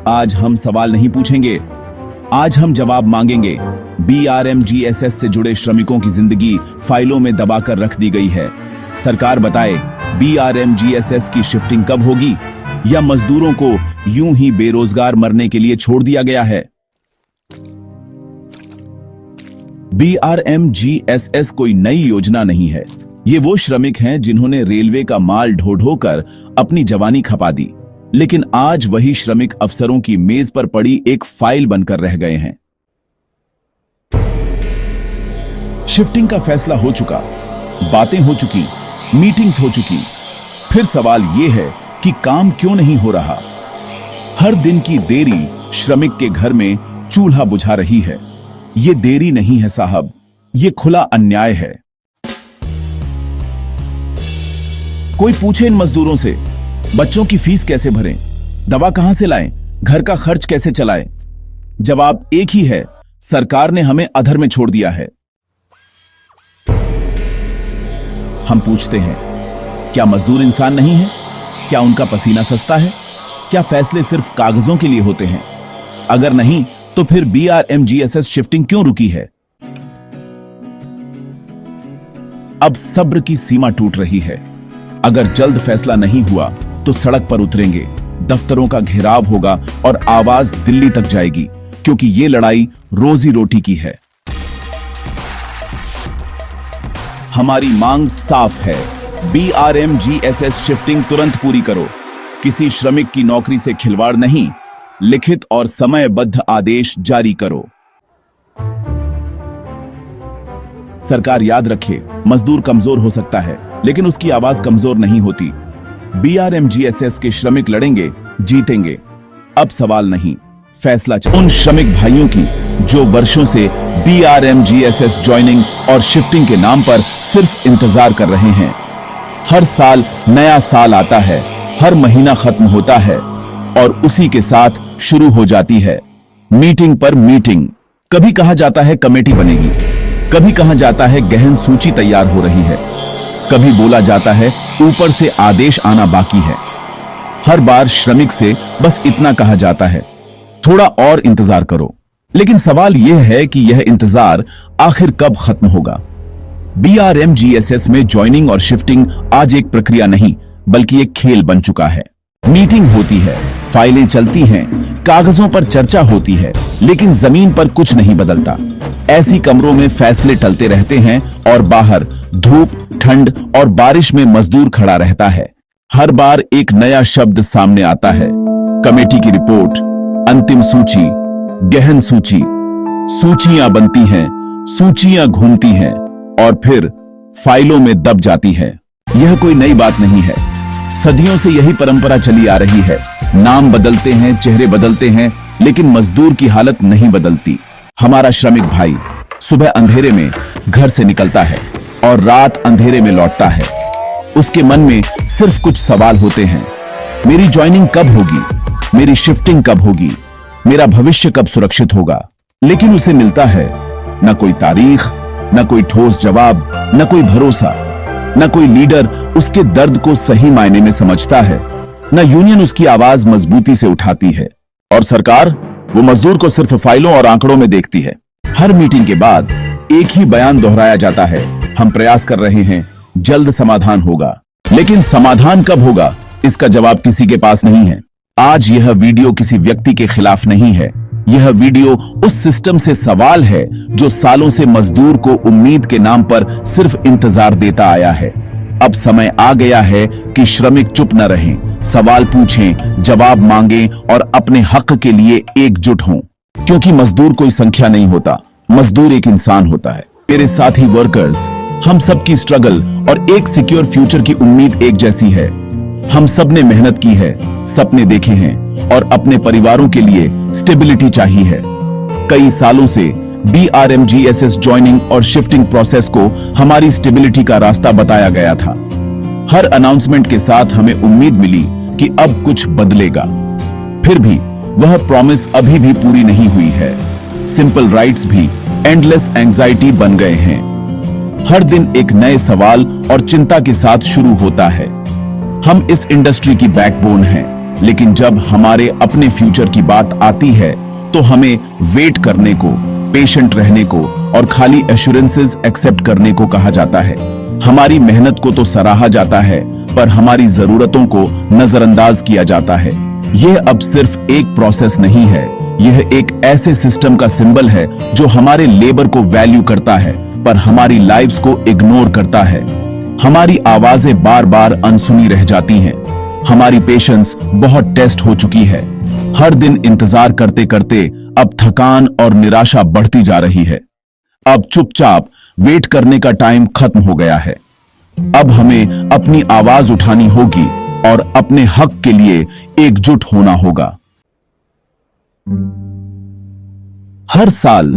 आज हम सवाल नहीं पूछेंगे, आज हम जवाब मांगेंगे। BRMGSS से जुड़े श्रमिकों की जिंदगी फाइलों में दबाकर रख दी गई है। सरकार बताए, BRMGSS की शिफ्टिंग कब होगी, या मजदूरों को यूं ही बेरोजगार मरने के लिए छोड़ दिया गया है। BRMGSS कोई नई योजना नहीं है। ये वो श्रमिक हैं जिन्होंने रेलवे का माल ढो ढो कर अपनी जवानी खपा दी, लेकिन आज वही श्रमिक अफसरों की मेज पर पड़ी एक फाइल बनकर रह गए हैं। शिफ्टिंग का फैसला हो चुका, बातें हो चुकी, मीटिंग्स हो चुकी। फिर सवाल यह है कि काम क्यों नहीं हो रहा। हर दिन की देरी श्रमिक के घर में चूल्हा बुझा रही है। ये देरी नहीं है साहब, ये खुला अन्याय है। कोई पूछे इन मजदूरों से, बच्चों की फीस कैसे भरें, दवा कहां से लाएं, घर का खर्च कैसे चलाएं? जवाब एक ही है, सरकार ने हमें अधर में छोड़ दिया है। हम पूछते हैं, क्या मजदूर इंसान नहीं है? क्या उनका पसीना सस्ता है? क्या फैसले सिर्फ कागजों के लिए होते हैं? अगर नहीं, तो फिर BRMGSS शिफ्टिंग क्यों रुकी है? अब सब्र की सीमा टूट रही है। अगर जल्द फैसला नहीं हुआ तो सड़क पर उतरेंगे, दफ्तरों का घेराव होगा और आवाज दिल्ली तक जाएगी, क्योंकि ये लड़ाई रोजी रोटी की है। हमारी मांग साफ है, BRMGSS शिफ्टिंग तुरंत पूरी करो। किसी श्रमिक की नौकरी से खिलवाड़ नहीं, लिखित और समयबद्ध आदेश जारी करो। सरकार याद रखे, मजदूर कमजोर हो सकता है, लेकिन उसकी आवाज कमजोर नहीं होती। BRMGSS के श्रमिक लड़ेंगे, जीतेंगे। अब सवाल नहीं, फैसला उन श्रमिक भाइयों की जो वर्षों से BRMGSS ज्वाइनिंग और शिफ्टिंग के नाम पर सिर्फ इंतजार कर रहे हैं। हर साल नया साल आता है, हर महीना खत्म होता है और उसी के साथ शुरू हो जाती है मीटिंग पर मीटिंग। कभी कहा जाता है कमेटी बनेगी, कभी कहा जाता है गहन सूची तैयार हो रही है, कभी बोला जाता है ऊपर से आदेश आना बाकी है। हर बार श्रमिक से बस इतना कहा जाता है, थोड़ा और इंतजार करो। लेकिन सवाल यह है कि यह इंतजार आखिर कब खत्म होगा? BRMGSS में ज्वाइनिंग और शिफ्टिंग आज एक प्रक्रिया नहीं, बल्कि एक खेल बन चुका है। मीटिंग होती है, फाइलें चलती हैं, कागजों पर चर्चा होती है, लेकिन जमीन पर कुछ नहीं बदलता। ऐसी कमरों में फैसले टलते रहते हैं और बाहर धूप, ठंड और बारिश में मजदूर खड़ा रहता है। हर बार एक नया शब्द सामने आता है, कमेटी की रिपोर्ट, अंतिम सूची, गहन सूची। सूचियां बनती हैं, सूचियां घूमती हैं और फिर फाइलों में दब जाती है। यह कोई नई बात नहीं है, सदियों से यही परंपरा चली आ रही है। नाम बदलते हैं, चेहरे बदलते हैं, लेकिन मजदूर की हालत नहीं बदलती। हमारा श्रमिक भाई सुबह अंधेरे में घर से निकलता है और रात अंधेरे में लौटता है। उसके मन में सिर्फ कुछ सवाल होते हैं, मेरी ज्वाइनिंग कब होगी, मेरी शिफ्टिंग कब होगी, मेरा भविष्य कब सुरक्षित होगा। लेकिन उसे मिलता है न कोई तारीख, न कोई ठोस जवाब, न कोई भरोसा, न कोई लीडर उसके दर्द को सही मायने में समझता है, न यूनियन उसकी आवाज मजबूती से उठाती है। और सरकार, वो मजदूर को सिर्फ फाइलों और आंकड़ों में देखती है। हर मीटिंग के बाद एक ही बयान दोहराया जाता है, हम प्रयास कर रहे हैं, जल्द समाधान होगा। लेकिन समाधान कब होगा, इसका जवाब किसी के पास नहीं है। आज यह वीडियो किसी व्यक्ति के खिलाफ नहीं है, यह वीडियो उस सिस्टम से सवाल है जो सालों से मजदूर को उम्मीद के नाम पर सिर्फ इंतजार देता आया है। अब समय आ गया है कि श्रमिक चुप न रहें, सवाल पूछें, जवाब मांगें और अपने हक के लिए एकजुट हों। क्योंकि मजदूर कोई संख्या नहीं होता, मजदूर एक इंसान होता है। मेरे साथी वर्कर्स, हम सबकी स्ट्रगल और एक सिक्योर फ्यूचर की उम्मीद एक जैसी है। हम सब ने मेहनत की है, सपने देखे हैं और अपने परिवारों के लिए स्टेबिलिटी चाहिए है। कई सालों से BRMGSS ज्वाइनिंग और शिफ्टिंग प्रोसेस को हमारी स्टेबिलिटी का रास्ता बताया गया था। हर अनाउंसमेंट के साथ हमें उम्मीद मिली कि अब कुछ बदलेगा। फिर भी वह प्रॉमिस अभी भी पूरी नहीं हुई है। सिंपल राइट्स भी एंडलेस एंजाइटी बन गए हैं। हर दिन एक नए सवाल और चिंता के साथ शुरू होता है। हम इस इंडस्ट्री की बैकबोन हैं, लेकिन जब हमारे अपने फ्यूचर की बात आती है तो हमें वेट करने को, पेशेंट रहने को और खाली एश्योरेंसेस एक्सेप्ट करने को कहा जाता है। हमारी मेहनत को तो सराहा जाता है, पर हमारी जरूरतों को नजरअंदाज किया जाता है। यह अब सिर्फ एक प्रोसेस नहीं है, यह एक ऐसे सिस्टम का सिंबल है जो हमारे लेबर को वैल्यू करता है पर हमारी लाइव्स को इग्नोर करता है। हमारी आवाजें बार बार अनसुनी रह जाती हैं। हमारी पेशेंस बहुत टेस्ट हो चुकी है। हर दिन इंतजार करते करते अब थकान और निराशा बढ़ती जा रही है। अब चुपचाप वेट करने का टाइम खत्म हो गया है। अब हमें अपनी आवाज उठानी होगी और अपने हक के लिए एकजुट होना होगा। हर साल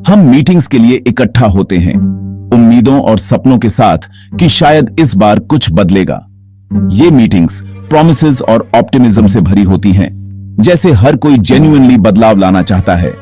हम मीटिंग्स के लिए इकट्ठा होते हैं, उम्मीदों और सपनों के साथ कि शायद इस बार कुछ बदलेगा। ये मीटिंग्स प्रॉमिसेस और ऑप्टिमिज्म से भरी होती हैं, जैसे हर कोई जेन्युइनली बदलाव लाना चाहता है।